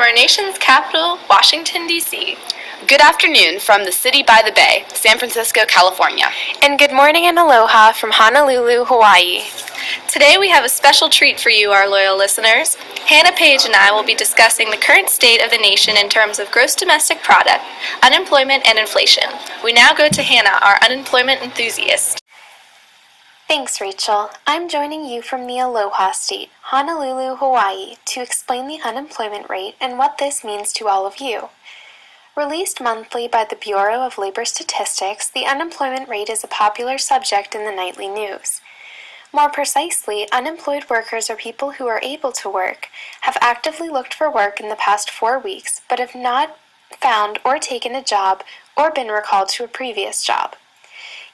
our nation's capital, Washington, D.C. Good afternoon from the city by the bay, San Francisco, California. And good morning and aloha from Honolulu, Hawaii. Today we have a special treat for you, our loyal listeners. Hannah, Paige, and I will be discussing the current state of the nation in terms of gross domestic product, unemployment, and inflation. We now go to Hannah, our unemployment enthusiast. Thanks, Rachel. I'm joining you from the Aloha State, Honolulu, Hawaii, to explain the unemployment rate and what this means to all of you. Released monthly by the Bureau of Labor Statistics, the unemployment rate is a popular subject in the nightly news. More precisely, unemployed workers are people who are able to work, have actively looked for work in the past 4 weeks, but have not found or taken a job or been recalled to a previous job.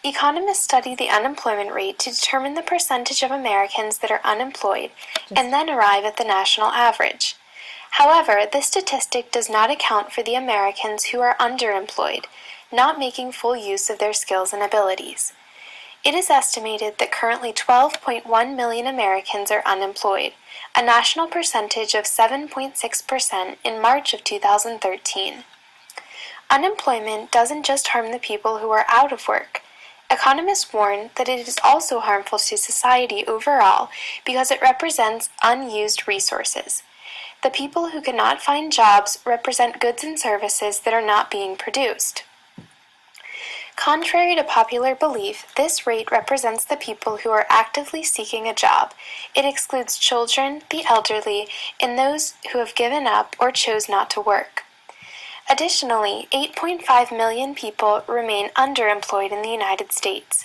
Economists study the unemployment rate to determine the percentage of Americans that are unemployed and then arrive at the national average. However, this statistic does not account for the Americans who are underemployed, not making full use of their skills and abilities. It is estimated that currently 12.1 million Americans are unemployed, a national percentage of 7.6% in March of 2013. Unemployment doesn't just harm the people who are out of work. Economists warn that it is also harmful to society overall because it represents unused resources. The people who cannot find jobs represent goods and services that are not being produced. Contrary to popular belief, this rate represents the people who are actively seeking a job. It excludes children, the elderly, and those who have given up or chose not to work. Additionally, 8.5 million people remain underemployed in the United States.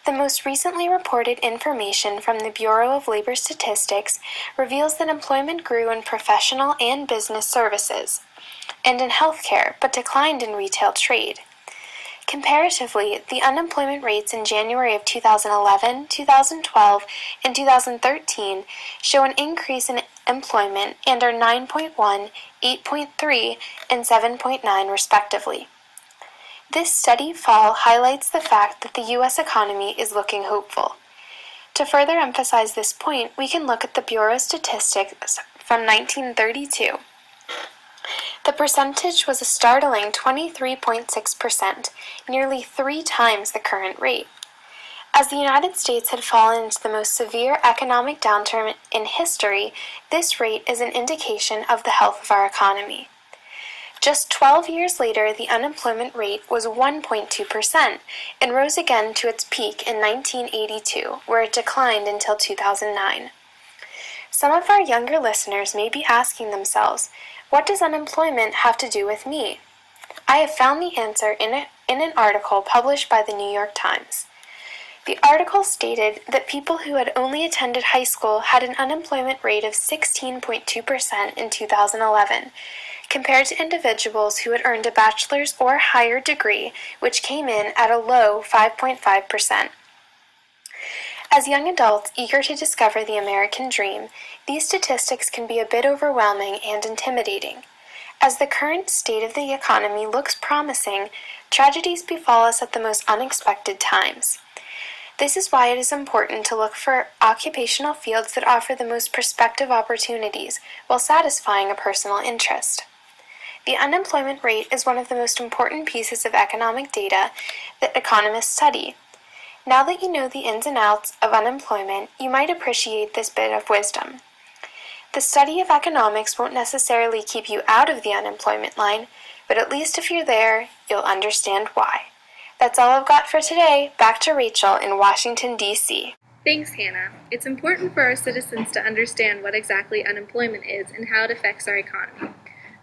The most recently reported information from the Bureau of Labor Statistics reveals that employment grew in professional and business services and in healthcare, but declined in retail trade. Comparatively, the unemployment rates in January of 2011, 2012, and 2013 show an increase in employment and are 9.1, 8.3, and 7.9 respectively. This steady fall highlights the fact that the U.S. economy is looking hopeful. To further emphasize this point, we can look at the Bureau of Statistics from 1932. The percentage was a startling 23.6%, nearly 3 times the current rate. As the United States had fallen into the most severe economic downturn in history, this rate is an indication of the health of our economy. Just 12 years later, the unemployment rate was 1.2% and rose again to its peak in 1982, where it declined until 2009. Some of our younger listeners may be asking themselves, what does unemployment have to do with me? I have found the answer in an article published by the New York Times. The article stated that people who had only attended high school had an unemployment rate of 16.2% in 2011, compared to individuals who had earned a bachelor's or higher degree, which came in at a low 5.5%. As young adults eager to discover the American dream, these statistics can be a bit overwhelming and intimidating. As the current state of the economy looks promising, tragedies befall us at the most unexpected times. This is why it is important to look for occupational fields that offer the most prospective opportunities while satisfying a personal interest. The unemployment rate is one of the most important pieces of economic data that economists study. Now that you know the ins and outs of unemployment, you might appreciate this bit of wisdom. The study of economics won't necessarily keep you out of the unemployment line, but at least if you're there, you'll understand why. That's all I've got for today. Back to Rachel in Washington, D.C. Thanks, Hannah. It's important for our citizens to understand what exactly unemployment is and how it affects our economy.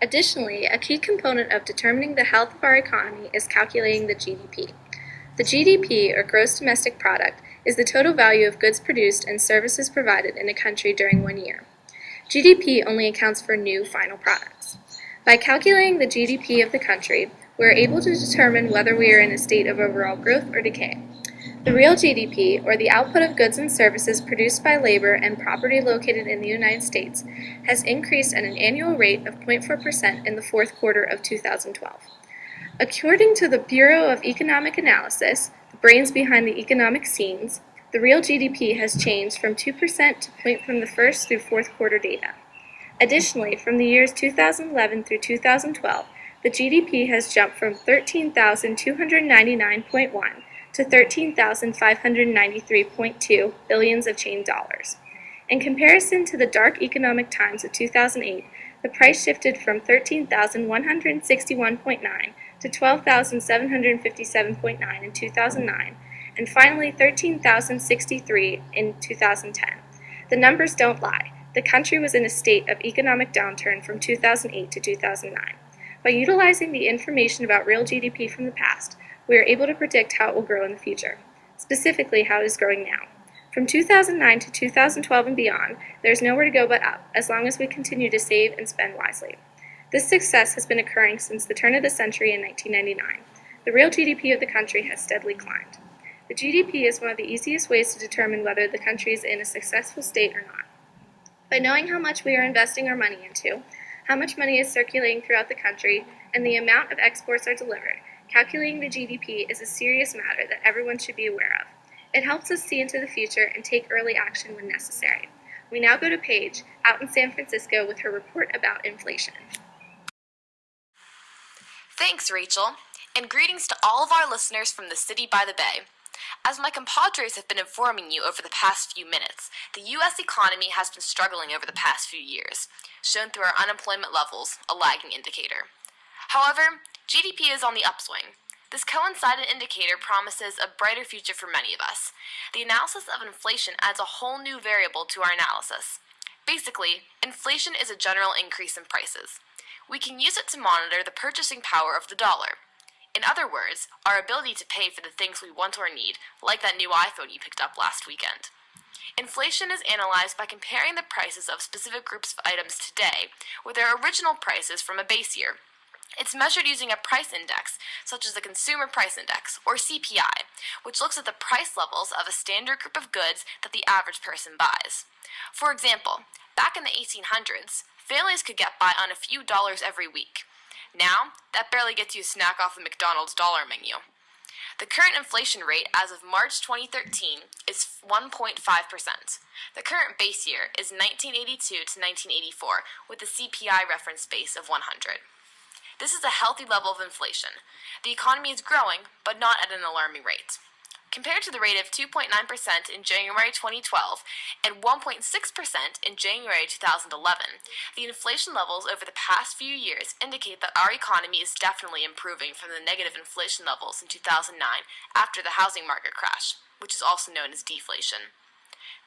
Additionally, a key component of determining the health of our economy is calculating the GDP. The GDP, or gross domestic product, is the total value of goods produced and services provided in a country during 1 year. GDP only accounts for new final products. By calculating the GDP of the country, we are able to determine whether we are in a state of overall growth or decay. The real GDP, or the output of goods and services produced by labor and property located in the United States, has increased at an annual rate of 0.4% in the fourth quarter of 2012. According to the Bureau of Economic Analysis, the brains behind the economic scenes, the real GDP has changed from 2% to point from the first through fourth quarter data. Additionally, from the years 2011 through 2012, the GDP has jumped from 13,299.1 to 13,593.2 billions of chain dollars. In comparison to the dark economic times of 2008, the price shifted from 13,161.9 to 12,757.9 in 2009, and finally 13,063 in 2010. The numbers don't lie. The country was in a state of economic downturn from 2008 to 2009. By utilizing the information about real GDP from the past, we are able to predict how it will grow in the future, specifically how it is growing now. From 2009 to 2012 and beyond, there is nowhere to go but up, as long as we continue to save and spend wisely. This success has been occurring since the turn of the century in 1999. The real GDP of the country has steadily climbed. The GDP is one of the easiest ways to determine whether the country is in a successful state or not. By knowing how much we are investing our money into, how much money is circulating throughout the country, and the amount of exports are delivered, calculating the GDP is a serious matter that everyone should be aware of. It helps us see into the future and take early action when necessary. We now go to Paige, out in San Francisco, with her report about inflation. Thanks, Rachel, and greetings to all of our listeners from the city by the bay. As my compadres have been informing you over the past few minutes, the U.S. economy has been struggling over the past few years, shown through our unemployment levels, a lagging indicator. However, GDP is on the upswing. This coincident indicator promises a brighter future for many of us. The analysis of inflation adds a whole new variable to our analysis. Basically, inflation is a general increase in prices. We can use it to monitor the purchasing power of the dollar. In other words, our ability to pay for the things we want or need, like that new iPhone you picked up last weekend. Inflation is analyzed by comparing the prices of specific groups of items today with their original prices from a base year. It's measured using a price index, such as the Consumer Price Index, or CPI, which looks at the price levels of a standard group of goods that the average person buys. For example, back in the 1800s, families could get by on a few dollars every week. Now, that barely gets you a snack off the McDonald's dollar menu. The current inflation rate as of March 2013 is 1.5%. The current base year is 1982 to 1984, with a CPI reference base of 100. This is a healthy level of inflation. The economy is growing, but not at an alarming rate. Compared to the rate of 2.9% in January 2012 and 1.6% in January 2011, the inflation levels over the past few years indicate that our economy is definitely improving from the negative inflation levels in 2009 after the housing market crash, which is also known as deflation.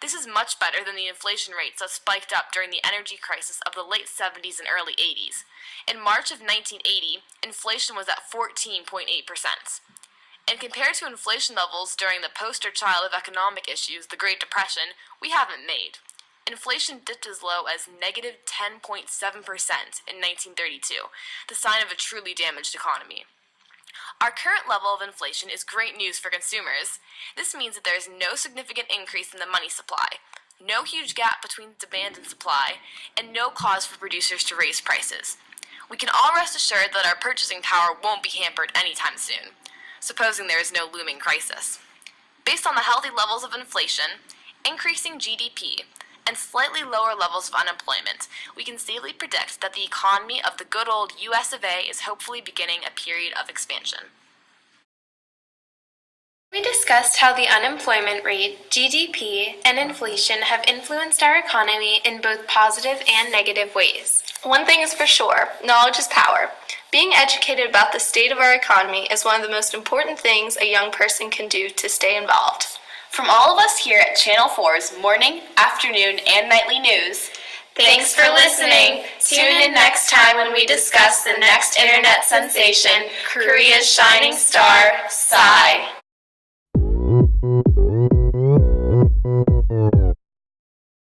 This is much better than the inflation rates that spiked up during the energy crisis of the late 70s and early 80s. In March of 1980, inflation was at 14.8%. And compared to inflation levels during the poster child of economic issues, the Great Depression, we haven't made. Inflation dipped as low as negative 10.7% in 1932, the sign of a truly damaged economy. Our current level of inflation is great news for consumers. This means that there is no significant increase in the money supply, no huge gap between demand and supply, and no cause for producers to raise prices. We can all rest assured that our purchasing power won't be hampered anytime soon, supposing there is no looming crisis. Based on the healthy levels of inflation, increasing GDP, and slightly lower levels of unemployment, we can safely predict that the economy of the good old US of A is hopefully beginning a period of expansion. We discussed how the unemployment rate, GDP, and inflation have influenced our economy in both positive and negative ways. One thing is for sure, knowledge is power. Being educated about the state of our economy is one of the most important things a young person can do to stay involved. From all of us here at Channel 4's morning, afternoon, and nightly news, Thanks for listening. Tune in next time when we discuss the next internet sensation, Korea's shining star, Psy.